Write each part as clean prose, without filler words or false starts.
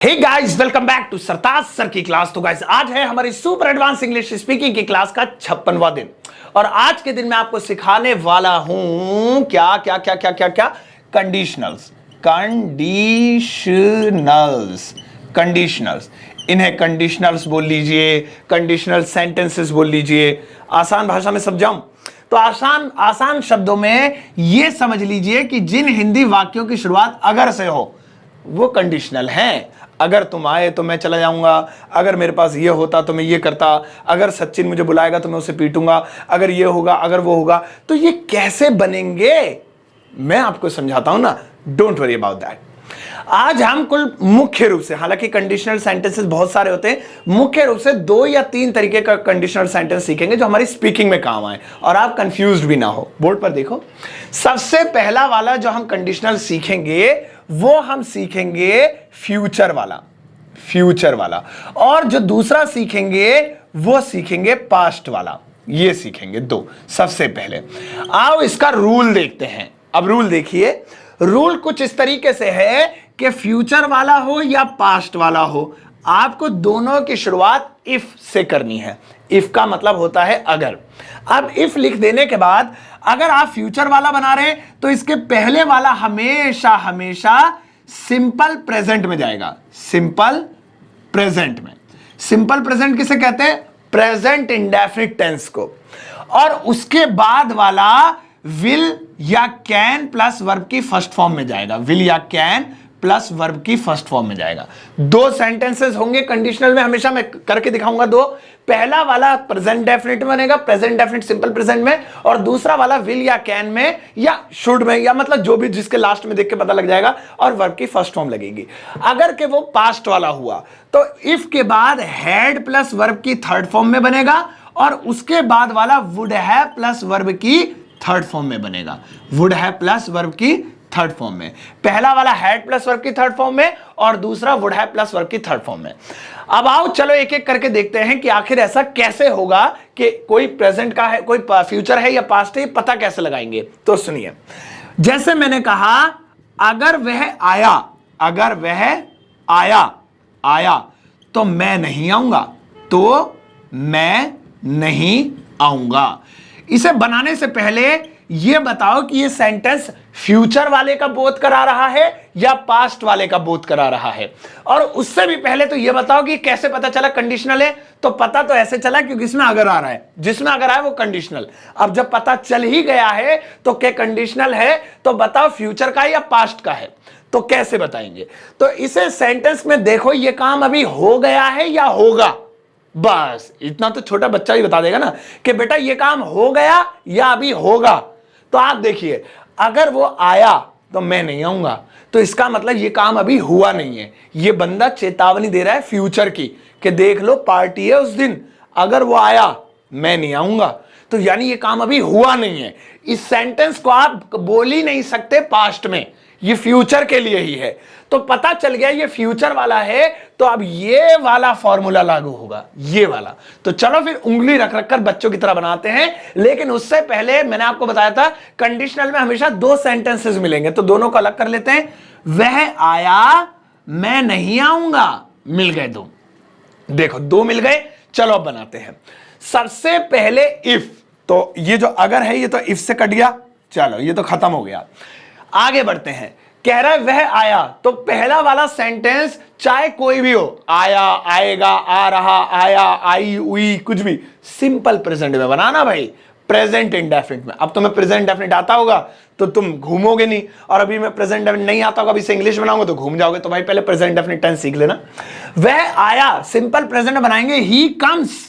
Hey guys, welcome back to Sartaj sir की class. तो guys, आज है हमारी सुपर एडवांस इंग्लिश स्पीकिंग की क्लास का 56वां दिन और आज के दिन मैं आपको सिखाने वाला हूं क्या क्या क्या क्या क्या क्या कंडीशनल्स। कंडीशनल्स इन्हें कंडीशनल्स बोल लीजिए, कंडीशनल सेंटेंसेस बोल लीजिए। आसान भाषा में समझाऊं तो आसान शब्दों में यह समझ लीजिए कि जिन हिंदी वाक्यों की शुरुआत अगर से हो वो कंडीशनल हैं। अगर तुम आए तो मैं चला जाऊंगा, अगर मेरे पास ये होता तो मैं ये करता, अगर सचिन मुझे बुलाएगा तो मैं उसे पीटूंगा, अगर ये होगा, अगर वो होगा। तो ये कैसे बनेंगे मैं आपको समझाता हूं ना, डोंट वरी अबाउट दैट। आज हम कुल मुख्य रूप से, हालांकि कंडीशनल सेंटेंसेस बहुत सारे होते हैं, मुख्य रूप से 2 या 3 तरीके का कंडीशनल सेंटेंस सीखेंगे जो हमारी स्पीकिंग में काम आए और आप कंफ्यूज्ड भी ना हो। बोर्ड पर देखो, सबसे पहला वाला जो हम कंडीशनल सीखेंगे वो हम सीखेंगे फ्यूचर वाला, और जो दूसरा सीखेंगे वो सीखेंगे पास्ट वाला। ये सीखेंगे 2 सबसे पहले। आओ इसका रूल देखते हैं। अब रूल देखिए, रूल कुछ इस तरीके से है कि फ्यूचर वाला हो या पास्ट वाला हो, आपको दोनों की शुरुआत इफ से करनी है। इफ का मतलब होता है अगर। अब इफ लिख देने के बाद अगर आप फ्यूचर वाला बना रहे हैं तो इसके पहले वाला हमेशा सिंपल प्रेजेंट में जाएगा। सिंपल प्रेजेंट किसे कहते हैं? प्रेजेंट इंडेफिनिट टेंस को। और उसके बाद वाला विल या कैन प्लस वर्ब की फर्स्ट फॉर्म में जाएगा। विल या कैन प्लस वर्ब की फर्स्ट फॉर्म में जाएगा। 2 सेंटेंसेस होंगे कंडीशनल में, हमेशा मैं करके दिखाऊंगा 2। पहला वाला प्रेजेंट डेफिनिट बनेगा, प्रेजेंट डेफिनिट सिंपल प्रेजेंट में, और दूसरा वाला विल या कैन में या शुड में, या मतलब जो भी जिसके लास्ट में देख के पता लग जाएगा, और वर्ब की फर्स्ट फॉर्म लगेगी। अगर के वो पास्ट वाला हुआ तो इफ के बाद हैड प्लस वर्ब की थर्ड फॉर्म में बनेगा, और उसके बाद वाला वुड हैव प्लस वर्ब की थर्ड फॉर्म में बनेगा। वुड हैव प्लस वर्ब की थर्ड फॉर्म में। पहला वाला हैड प्लस वर्ब की थर्ड फॉर्म में और दूसरा वुड हैव प्लस वर्ब की थर्ड फॉर्म में। अब आओ चलो एक एक करके देखते हैं कि आखिर ऐसा कैसे होगा कि कोई प्रेजेंट का है, कोई फ्यूचर है या पास्ट है, पता कैसे लगाएंगे। तो सुनिए, जैसे मैंने कहा अगर वह आया तो मैं नहीं आऊंगा। इसे बनाने से पहले यह बताओ कि यह सेंटेंस फ्यूचर वाले का बोध करा रहा है या पास्ट वाले का बोध करा रहा है। और उससे भी पहले तो यह बताओ कि कैसे पता चला कंडीशनल है। तो पता तो ऐसे चला क्योंकि इसमें अगर आ रहा है, जिसमें अगर आए वो कंडीशनल। अब जब पता चल ही गया है तो क्या कंडीशनल है, तो बताओ फ्यूचर का या पास्ट का है। तो कैसे बताएंगे? तो इसे सेंटेंस में देखो, यह काम अभी हो गया है या होगा। बस इतना तो छोटा बच्चा ही बता देगा ना कि बेटा ये काम हो गया या अभी होगा। तो आप देखिए, अगर वो आया तो मैं नहीं आऊंगा, तो इसका मतलब ये काम अभी हुआ नहीं है। ये बंदा चेतावनी दे रहा है फ्यूचर की कि देख लो पार्टी है उस दिन, अगर वो आया मैं नहीं आऊंगा। तो यानी ये काम अभी हुआ नहीं है। इस सेंटेंस को आप बोल ही नहीं सकते पास्ट में, ये फ्यूचर के लिए ही है। तो पता चल गया ये फ्यूचर वाला है, तो अब ये वाला फॉर्मूला लागू होगा, ये वाला। तो चलो फिर उंगली रख कर बच्चों की तरह बनाते हैं। लेकिन उससे पहले मैंने आपको बताया था कंडीशनल में हमेशा 2 सेंटेंसेस मिलेंगे, तो दोनों को अलग कर लेते हैं। वह आया मैं नहीं आऊंगा, मिल गए 2। देखो 2 मिल गए। चलो अब बनाते हैं। सबसे पहले इफ, तो ये जो अगर है ये तो इफ से कट गया, चलो ये तो खत्म हो गया। आगे बढ़ते हैं। कह रहा है वह आया, तो पहला वाला सेंटेंस चाहे कोई भी हो, आया, आएगा, आ रहा, आया, आई, हुई, कुछ भी, सिंपल प्रेजेंट में बनाना भाई, प्रेजेंट इंडेफिनिट में। अब तुम्हें प्रेजेंट इंडेफिनिट आता होगा तो तुम घूमोगे नहीं, और अभी मैं प्रेजेंट इंडेफिनिट नहीं आता होगा, अभी से इंग्लिश बनाऊंगा तो घूम जाओगे। तो भाई पहले प्रेजेंट इंडेफिनिट टेंस सीख लेना। वह आया सिंपल प्रेजेंट में बनाएंगे, ही कम्स।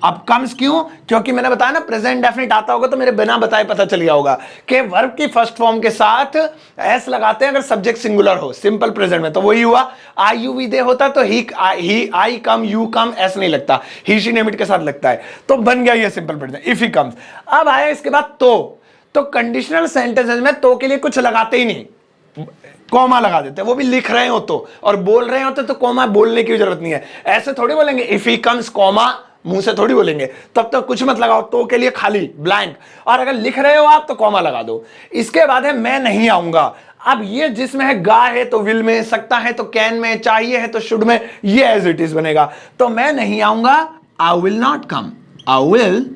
अब कम्स क्यों? क्योंकि मैंने बताया ना प्रेजेंट डेफिनिट आता होगा तो मेरे बिना बताए पता चल गया होगा कि वर्ब की फर्स्ट फॉर्म के साथ एस लगाते हैं अगर सब्जेक्ट सिंगुलर हो सिंपल प्रेजेंट में। तो वही हुआ, आई यू वी दे होता तो ही आई कम, यू कम, एस नहीं लगता, ही शी नेम इट के साथ लगता है। तो बन गया ये simple present, if he comes. अब आया इसके बाद तो कंडीशनल सेंटेंसेस में तो के लिए कुछ लगाते ही नहीं, कॉमा लगा देते हैं। वो भी लिख रहे हो तो, और बोल रहे होते तो कॉमा बोलने की जरूरत नहीं है। ऐसे थोड़ी बोलेंगे इफ ही कम्स कॉमा, मुंह से थोड़ी बोलेंगे, तब तक कुछ मत लगाओ, तो के लिए खाली ब्लैंक। और अगर लिख रहे हो आप तो कॉमा लगा दो। इसके बाद है मैं नहीं आऊंगा। अब ये जिसमें है गा है तो विल में, सकता है तो कैन में, चाहिए है तो शुड में, ये एज इट इज बनेगा। तो मैं नहीं आऊंगा, I will not come, I will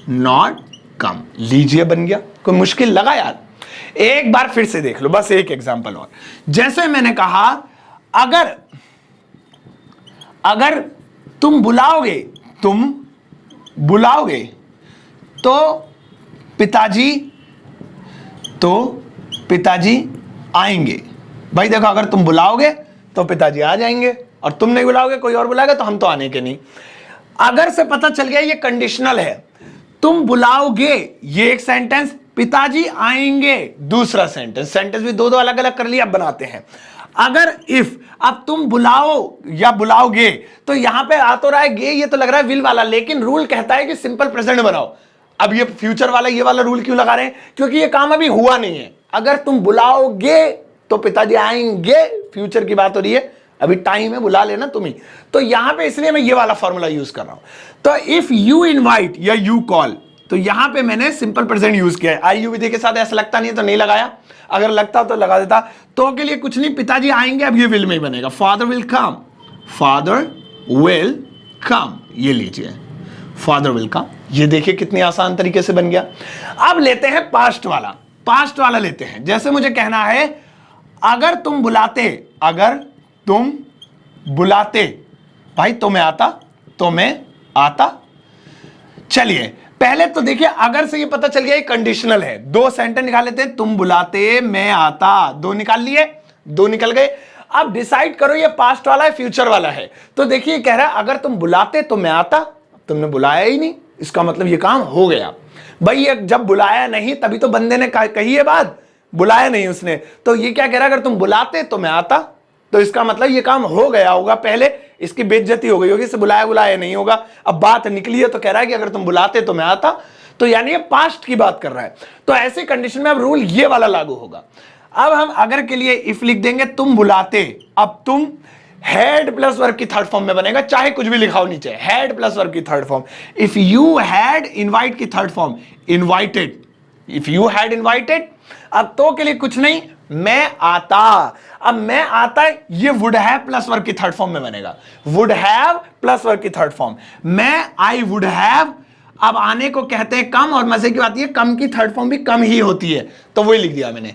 not come. लीजिए बन गया। कोई मुश्किल लगा यार? एक बार फिर से देख लो, बस एक एग्जांपल और। जैसे मैंने कहा अगर तुम बुलाओगे तो पिताजी आएंगे। भाई देखो, अगर तुम बुलाओगे तो पिताजी आ जाएंगे, और तुम नहीं बुलाओगे, कोई और बुलाएगा तो हम तो आने के नहीं। अगर से पता चल गया ये कंडीशनल है। तुम बुलाओगे ये एक सेंटेंस, पिताजी आएंगे दूसरा सेंटेंस। सेंटेंस भी दो अलग अलग कर लिया, अब बनाते हैं। अगर इफ, अब तुम बुलाओ या बुलाओगे, तो यहां पे आ तो रहा है गे, ये तो लग रहा है विल वाला, लेकिन रूल कहता है कि सिंपल प्रेजेंट बनाओ। अब ये फ्यूचर वाला ये वाला रूल क्यों लगा रहे हैं? क्योंकि ये काम अभी हुआ नहीं है। अगर तुम बुलाओगे तो पिताजी आएंगे, फ्यूचर की बात हो रही है, अभी टाइम है, बुला लेना तुम ही। तो यहां पे इसलिए मैं ये वाला फॉर्मूला यूज कर रहा हूं। तो इफ यू इनवाइट या यू कॉल, तो यहां पे मैंने सिंपल प्रेजेंट यूज किया है। आईयू विधि के साथ ऐसा लगता नहीं है तो नहीं लगाया, अगर लगता तो लगा देता। तो के लिए कुछ नहीं, पिताजी आएंगे, अब ये विल में ही बनेगा। Father will come, father will come, ये लीजिए फादर विल कम। ये देखिए कितनी आसान तरीके से बन गया। अब लेते हैं पास्ट वाला, पास्ट वाला लेते हैं। जैसे मुझे कहना है अगर तुम बुलाते, भाई तो मैं आता। चलिए पहले तो देखिए, अगर से ये पता चल गया ये कंडीशनल है। दो सेंटेंस निकाल लेते हैं, तुम बुलाते मैं आता, दो निकाल लिए, दो निकल गए। अब डिसाइड करो ये पास्ट वाला है फ्यूचर वाला है। तो देखिए कह रहा है अगर तुम बुलाते तो मैं आता, तुमने बुलाया ही नहीं, इसका मतलब ये काम हो गया। भाई ये जब बुलाया नहीं तभी तो बंदे ने कही है बात, बुलाया नहीं उसने, तो ये क्या कह रहा है अगर तुम बुलाते तो मैं आता, तो इसका मतलब ये काम हो गया होगा। पहले इसकी बेइज्जती हो गई होगी, इसे बुलाया नहीं होगा। अब बात निकली है तो कह रहा है कि अगर तुम बुलाते तो मैं आता, तो यानी ये पास्ट की बात कर रहा है। तो ऐसी कंडीशन में अब रूल ये वाला लागू होगा। अब हम अगर के लिए इफ लिख देंगे, तुम बुलाते, अब तुम हैड प्लस वर्ब की थर्ड फॉर्म में बनेगा, चाहे कुछ भी लिखाओ नीचे, हैड प्लस वर्ब की third form. If you had invite की third form invited, if you had invited. अब तो के लिए कुछ नहीं, मैं आता। अब मैं आता ये वुड हैव प्लस वर्ब की थर्ड फॉर्म में बनेगा, वुड हैव प्लस वर्ब की थर्ड फॉर्म। मैं आई वुड हैव, अब आने को कहते हैं कम, और मजे की बात ये कम की थर्ड फॉर्म भी कम ही होती है, तो वही लिख दिया मैंने।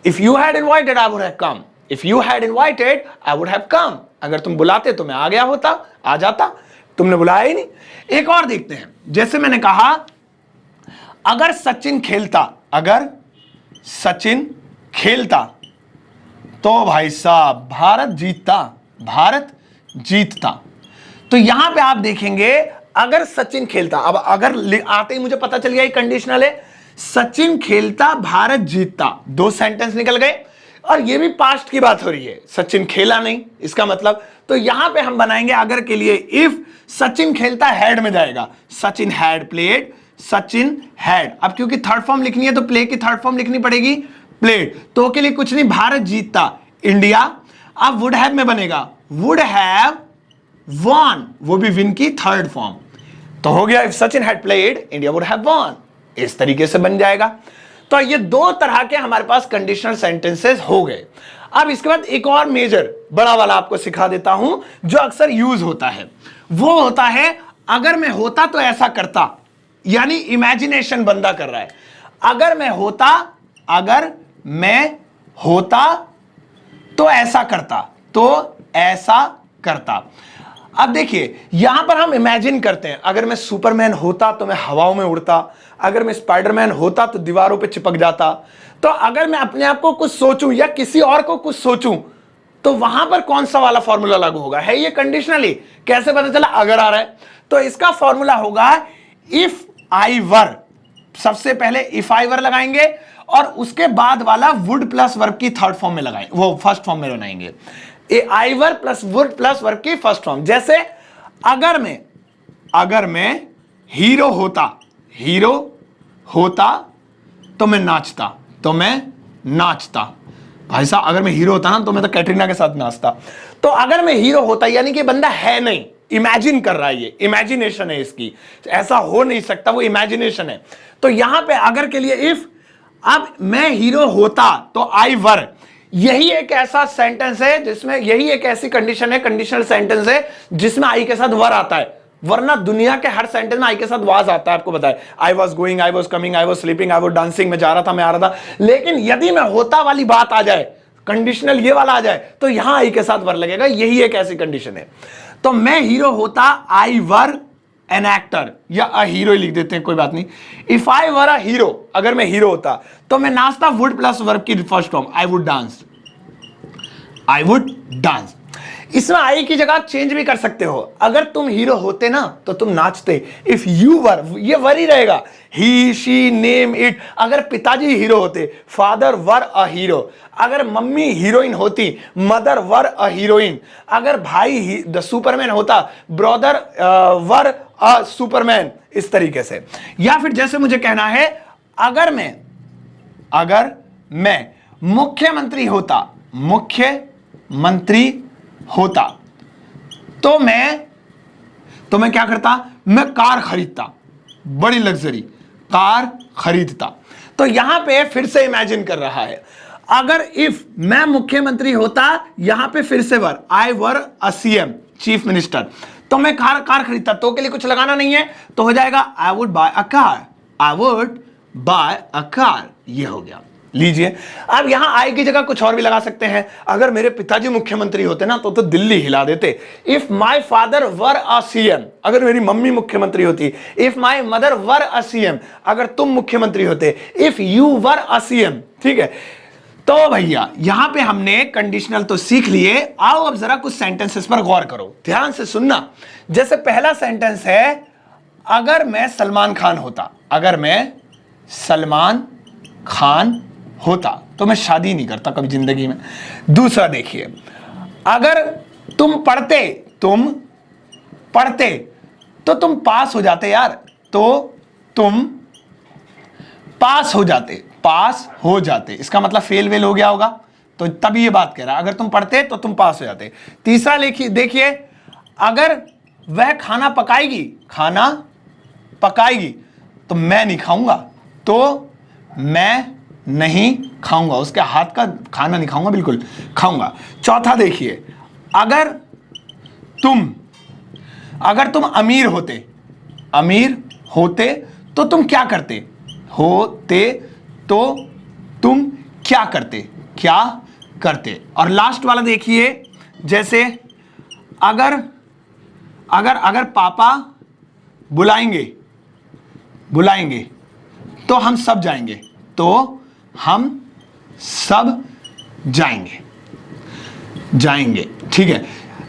If you had invited I would have come, if you had invited I would have come. अगर तुम बुलाते तो मैं आ गया होता, आ जाता, तुमने बुलाया ही नहीं। एक और देखते हैं, जैसे मैंने कहा अगर सचिन खेलता तो भाई साहब भारत जीतता। तो यहां पे आप देखेंगे अगर सचिन खेलता, अब अगर आते ही मुझे पता चल गया ये कंडीशनल है, सचिन खेलता भारत जीतता, दो सेंटेंस निकल गए, और ये भी पास्ट की बात हो रही है, सचिन खेला नहीं, इसका मतलब। तो यहां पे हम बनाएंगे अगर के लिए इफ सचिन खेलता हैड में जाएगा, Sachin had played, Sachin had. अब क्योंकि थर्ड फॉर्म लिखनी है तो प्ले की थर्ड फॉर्म लिखनी पड़ेगी, प्लेड। तो के लिए कुछ नहीं, भारत जीतता, इंडिया। अब वुड हैव में बनेगा, वुड हैव वॉन, वो भी विन की थर्ड फॉर्म। तो हो गया if Sachin had played India would have von, इस तरीके से बन जाएगा। तो ये दो तरह के हमारे पास कंडीशनल सेंटेंसेस हो गए। अब इसके बाद एक और मेजर बड़ा वाला आपको सिखा देता हूं, जो अक्सर यूज होता है। वो होता है अगर मैं होता तो ऐसा करता, यानी इमेजिनेशन बंदा कर रहा है। अगर मैं होता तो ऐसा करता, अब देखिए यहां पर हम इमेजिन करते हैं, अगर मैं सुपरमैन होता तो मैं हवाओं में उड़ता, अगर मैं स्पाइडरमैन होता तो दीवारों पे चिपक जाता। तो अगर मैं अपने आप को कुछ सोचूं या किसी और को कुछ सोचूं, तो वहां पर कौन सा वाला फॉर्मूला लागू होगा? है ये कंडीशनली, कैसे पता चला अगर आ रहा है? तो इसका फॉर्मूला होगा इफ आई वर, सबसे पहले इफ आई वर लगाएंगे और उसके बाद वाला वुड प्लस वर्ब की थर्ड फॉर्म में लगाएंगे, वो फर्स्ट फॉर्म में बनाएंगे। I were plus would plus verb की फर्स्ट फॉर्म। जैसे अगर मैं हीरो होता तो मैं नाचता, भाई साहब अगर मैं हीरो होता ना तो मैं तो कैटरीना के साथ नाचता। तो अगर मैं हीरो होता यानी कि बंदा है नहीं, इमेजिन कर रहा है, ये इमेजिनेशन है इसकी, ऐसा हो नहीं सकता, वो इमेजिनेशन है। तो यहां पे अगर के लिए इफ, अब मैं हीरो होता तो आई वर, यही एक ऐसा सेंटेंस है जिसमें, यही एक ऐसी कंडीशन है, कंडीशनल सेंटेंस है जिसमें आई के साथ वर आता है। वरना दुनिया के हर सेंटेंस में आई के साथ वाज आता है, आपको पता है। I was going, I was coming, I was sleeping, I was dancing, मैं जा रहा था, मैं आ रहा था। लेकिन यदि मैं होता वाली बात आ जाए, कंडीशनल ये वाला आ जाए, तो यहां आई के साथ वर लगेगा। यही एक ऐसी कंडीशन है। तो मैं हीरो होता, आई वर एन एक्टर, या अ हीरो लिख देते हैं, कोई बात नहीं। If I were a hero, अगर मैं हीरो होता तो मैं नाचता, वुड प्लस वर्ब की first form, I would dance, I would dance. इसमें आई की जगह चेंज भी कर सकते हो। अगर तुम हीरो होते ना तो तुम नाचते। इफ यू वर, ये वर ही रहेगा, ही शी नेम इट। अगर पिताजी हीरो होते, फादर वर अ हीरो। अगर मम्मी हीरोइन होती, मदर वर अ हीरोइन। अगर भाई द सुपरमैन होता, ब्रदर वर अ सुपरमैन। इस तरीके से। या फिर जैसे मुझे कहना है, अगर मैं मुख्यमंत्री होता, मुख्यमंत्री होता तो मैं क्या करता, मैं कार खरीदता, बड़ी लग्जरी कार खरीदता। तो यहां पे फिर से इमेजिन कर रहा है। अगर इफ मैं मुख्यमंत्री होता, यहां पे फिर से वर, आई वर अ सीएम, चीफ मिनिस्टर, तो मैं कार खरीदता। तो के लिए कुछ लगाना नहीं है, तो हो जाएगा I would buy a car, I would buy a car. ये हो गया। लीजिए, अब यहां आई की जगह कुछ और भी लगा सकते हैं। अगर मेरे पिताजी मुख्यमंत्री होते ना तो दिल्ली हिला देते। If my father were a CM, अगर मेरी मम्मी मुख्यमंत्री होती। If my mother were a CM, अगर तुम मुख्यमंत्री होते। If you were a CM, ठीक है। तो भैया यहां पे हमने कंडीशनल तो सीख लिए। आओ अब जरा कुछ सेंटेंसेस पर गौर करो, ध्यान से सुनना। जैसे पहला सेंटेंस है, अगर मैं सलमान खान होता, अगर मैं सलमान खान होता तो मैं शादी नहीं करता कभी जिंदगी में। दूसरा देखिए, अगर तुम पढ़ते तो तुम पास हो जाते यार, तो तुम पास हो जाते। इसका मतलब फेल वेल हो गया होगा, तो तभी ये बात कह रहा है, अगर तुम पढ़ते तो तुम पास हो जाते। तीसरा देखिए, अगर वह खाना पकाएगी तो मैं नहीं खाऊंगा, तो मैं नहीं खाऊंगा, उसके हाथ का खाना नहीं खाऊंगा, बिल्कुल खाऊंगा। चौथा देखिए, अगर तुम अमीर होते तो तुम क्या करते, क्या करते। और लास्ट वाला देखिए, जैसे अगर पापा बुलाएंगे तो हम सब जाएंगे, तो हम सब जाएंगे, ठीक है।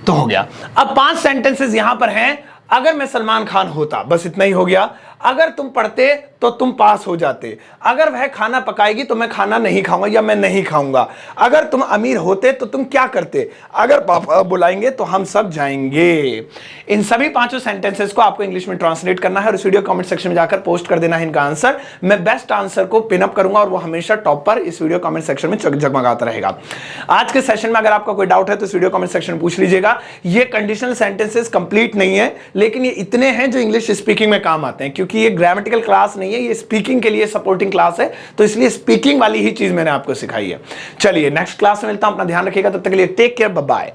तो हो गया। अब 5 सेंटेंसेस यहां पर हैं। अगर मैं सलमान खान होता, बस इतना ही हो गया। अगर तुम पढ़ते तो तुम पास हो जाते। अगर वह खाना पकाएगी तो मैं खाना नहीं खाऊंगा या मैं नहीं खाऊंगा। अगर तुम अमीर होते तो तुम क्या करते। अगर पापा बुलाएंगे तो हम सब जाएंगे। इन सभी 5 सेंटेंसेस को आपको इंग्लिश में ट्रांसलेट करना है और इस वीडियो कमेंट सेक्शन में जाकर पोस्ट कर देना है इनका आंसर। मैं बेस्ट आंसर को पिन अप करूंगा और वो हमेशा टॉप पर इस वीडियो कमेंट सेक्शन में जगमगाता रहेगा। आज के सेशन में अगर आपका कोई डाउट है तो इस वीडियो कमेंट सेक्शन में पूछ लीजिएगा। ये कंडीशनल सेंटेंसेस कंप्लीट नहीं है, लेकिन ये इतने हैं जो इंग्लिश स्पीकिंग में काम आते हैं, क्योंकि ये ग्रामेटिकल क्लास नहीं है, ये स्पीकिंग के लिए सपोर्टिंग क्लास है। तो इसलिए स्पीकिंग वाली ही चीज मैंने आपको सिखाई है। चलिए नेक्स्ट क्लास में मिलता हूं, अपना ध्यान रखिएगा, तब तक के लिए टेक केयर, बाय बाय।